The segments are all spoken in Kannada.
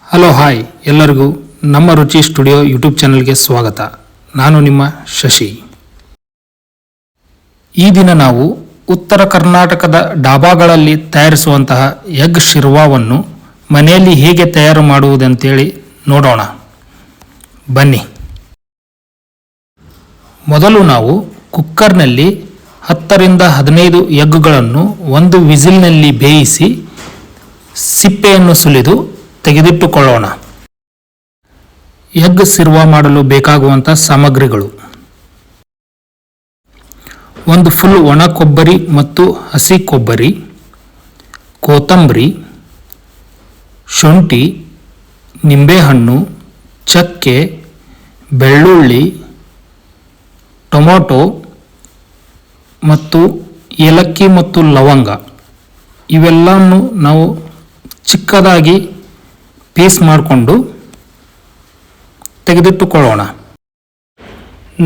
ಹಲೋ ಹಾಯ್ ಎಲ್ಲರಿಗೂ ನಮ್ಮ ರುಚಿ ಸ್ಟುಡಿಯೋ ಯೂಟ್ಯೂಬ್ ಚಾನಲ್ಗೆ ಸ್ವಾಗತ. ನಾನು ನಿಮ್ಮ ಶಶಿ. ಈ ದಿನ ನಾವು ಉತ್ತರ ಕರ್ನಾಟಕದ ಡಾಬಾಗಳಲ್ಲಿ ತಯಾರಿಸುವಂತಹ ಎಗ್ ಶಿರ್ವಾವನ್ನು ಮನೆಯಲ್ಲಿ ಹೇಗೆ ತಯಾರು ಮಾಡುವುದಂತೇಳಿ ನೋಡೋಣ ಬನ್ನಿ. ಮೊದಲು ನಾವು ಕುಕ್ಕರ್ನಲ್ಲಿ 10 ರಿಂದ 15 ಎಗ್ಗಳನ್ನು ಒಂದು ವಿಸಿಲ್ನಲ್ಲಿ ಬೇಯಿಸಿ ಸಿಪ್ಪೆಯನ್ನು ಸುಲಿದು ತೆಗೆದಿಟ್ಟುಕೊಳ್ಳೋಣ. ಎಗ್ ಶಿರ್ವಾ ಮಾಡಲು ಬೇಕಾಗುವಂಥ ಸಾಮಗ್ರಿಗಳು: ಒಂದು ಫುಲ್ ಒಣ ಕೊಬ್ಬರಿ ಮತ್ತು ಹಸಿ ಕೊಬ್ಬರಿ, ಕೊತ್ತಂಬರಿ, ಶುಂಠಿ, ನಿಂಬೆಹಣ್ಣು, ಚಕ್ಕೆ, ಬೆಳ್ಳುಳ್ಳಿ, ಟೊಮೊಟೊ ಮತ್ತು ಏಲಕ್ಕಿ ಮತ್ತು ಲವಂಗ ಇವೆಲ್ಲವನ್ನು ನಾವು ಚಿಕ್ಕದಾಗಿ ಪೀಸ್ ಮಾಡಿಕೊಂಡು ತೆಗೆದಿಟ್ಟುಕೊಳ್ಳೋಣ.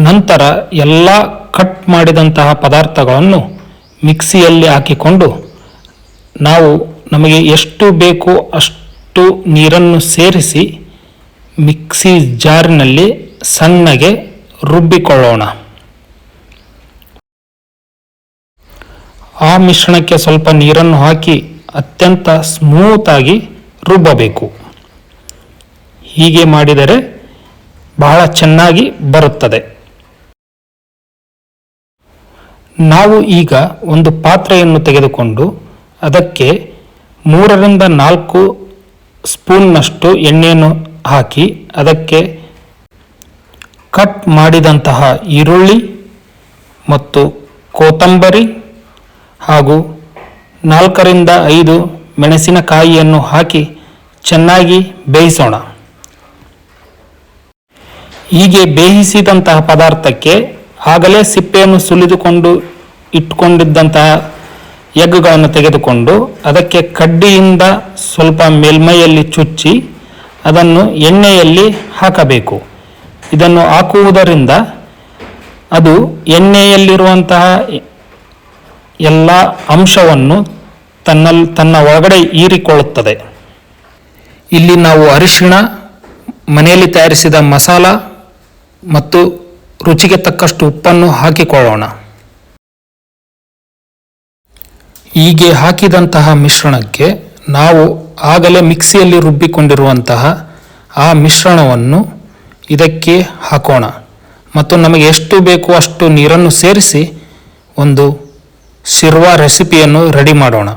ನಂತರ ಎಲ್ಲ ಕಟ್ ಮಾಡಿದಂತಹ ಪದಾರ್ಥಗಳನ್ನು ಮಿಕ್ಸಿಯಲ್ಲಿ ಹಾಕಿಕೊಂಡು ನಮಗೆ ಎಷ್ಟು ಬೇಕೋ ಅಷ್ಟು ನೀರನ್ನು ಸೇರಿಸಿ ಮಿಕ್ಸಿ ಜಾರಿನಲ್ಲಿ ಸಣ್ಣಗೆ ರುಬ್ಬಿಕೊಳ್ಳೋಣ. ಆ ಮಿಶ್ರಣಕ್ಕೆ ಸ್ವಲ್ಪ ನೀರನ್ನು ಹಾಕಿ ಅತ್ಯಂತ ಸ್ಮೂತಾಗಿ ರುಬ್ಬಬೇಕು. ಹೀಗೆ ಮಾಡಿದರೆ ಬಹಳ ಚೆನ್ನಾಗಿ ಬರುತ್ತದೆ. ನಾವು ಈಗ ಒಂದು ಪಾತ್ರೆಯನ್ನು ತೆಗೆದುಕೊಂಡು ಅದಕ್ಕೆ 3 ರಿಂದ 4 ಸ್ಪೂನ್ನಷ್ಟು ಎಣ್ಣೆಯನ್ನು ಹಾಕಿ ಅದಕ್ಕೆ ಕಟ್ ಮಾಡಿದಂತಹ ಈರುಳ್ಳಿ ಮತ್ತು ಕೊತ್ತಂಬರಿ ಹಾಗೂ 4 ರಿಂದ 5 ಮೆಣಸಿನಕಾಯಿಯನ್ನು ಹಾಕಿ ಚೆನ್ನಾಗಿ ಬೇಯಿಸೋಣ. ಹೀಗೆ ಬೇಯಿಸಿದಂತಹ ಪದಾರ್ಥಕ್ಕೆ ಆಗಲೇ ಸಿಪ್ಪೆಯನ್ನು ಸುಲಿದುಕೊಂಡು ಇಟ್ಟುಕೊಂಡಿದ್ದಂತಹ ಎಗ್ಗಳನ್ನು ತೆಗೆದುಕೊಂಡು ಅದಕ್ಕೆ ಕಡ್ಡಿಯಿಂದ ಸ್ವಲ್ಪ ಮೇಲ್ಮೈಯಲ್ಲಿ ಚುಚ್ಚಿ ಅದನ್ನು ಎಣ್ಣೆಯಲ್ಲಿ ಹಾಕಬೇಕು. ಇದನ್ನು ಹಾಕುವುದರಿಂದ ಅದು ಎಣ್ಣೆಯಲ್ಲಿರುವಂತಹ ಎಲ್ಲ ಅಂಶವನ್ನು ತನ್ನ ಒಳಗಡೆ ಹೀರಿಕೊಳ್ಳುತ್ತದೆ. ಇಲ್ಲಿ ನಾವು ಅರಿಶಿಣ, ಮನೆಯಲ್ಲಿ ತಯಾರಿಸಿದ ಮಸಾಲ ಮತ್ತು ರುಚಿಗೆ ತಕ್ಕಷ್ಟು ಉಪ್ಪನ್ನು ಹಾಕಿಕೊಳ್ಳೋಣ. ಹೀಗೆ ಹಾಕಿದಂತಹ ಮಿಶ್ರಣಕ್ಕೆ ನಾವು ಆಗಲೇ ಮಿಕ್ಸಿಯಲ್ಲಿ ರುಬ್ಬಿಕೊಂಡಿರುವಂತಹ ಆ ಮಿಶ್ರಣವನ್ನು ಇದಕ್ಕೆ ಹಾಕೋಣ ಮತ್ತು ನಮಗೆ ಎಷ್ಟು ಬೇಕೋ ಅಷ್ಟು ನೀರನ್ನು ಸೇರಿಸಿ ಒಂದು ಶಿರ್ವಾ ರೆಸಿಪಿಯನ್ನು ರೆಡಿ ಮಾಡೋಣ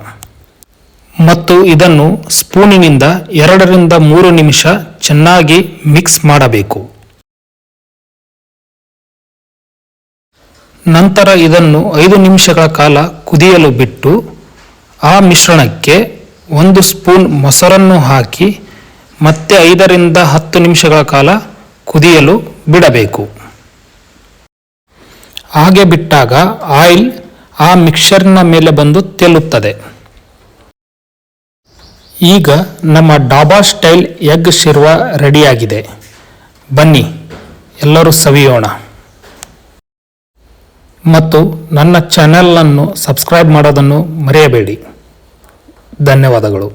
ಮತ್ತು ಇದನ್ನು ಸ್ಪೂನಿನಿಂದ 2 ರಿಂದ 3 ನಿಮಿಷ ಚೆನ್ನಾಗಿ ಮಿಕ್ಸ್ ಮಾಡಬೇಕು. ನಂತರ ಇದನ್ನು 5 ನಿಮಿಷಗಳ ಕಾಲ ಕುದಿಯಲು ಬಿಟ್ಟು ಆ ಮಿಶ್ರಣಕ್ಕೆ 1 ಸ್ಪೂನ್ ಮೊಸರನ್ನು ಹಾಕಿ ಮತ್ತೆ 5 ರಿಂದ 10 ನಿಮಿಷಗಳ ಕಾಲ ಕುದಿಯಲು ಬಿಡಬೇಕು. ಹಾಗೆ ಬಿಟ್ಟಾಗ ಆಯಿಲ್ ಆ ಮಿಕ್ಸರ್ನ ಮೇಲೆ ಬಂದು ತೇಲುತ್ತದೆ. ಈಗ ನಮ್ಮ ಡಾಬಾ ಸ್ಟೈಲ್ ಎಗ್ ಶಿರ್ವಾ ರೆಡಿಯಾಗಿದೆ. ಬನ್ನಿ ಎಲ್ಲರೂ ಸವಿಯೋಣ ಮತ್ತು ನನ್ನ ಚಾನೆಲನ್ನು ಸಬ್ಸ್ಕ್ರೈಬ್ ಮಾಡೋದನ್ನು ಮರೆಯಬೇಡಿ. ಧನ್ಯವಾದಗಳು.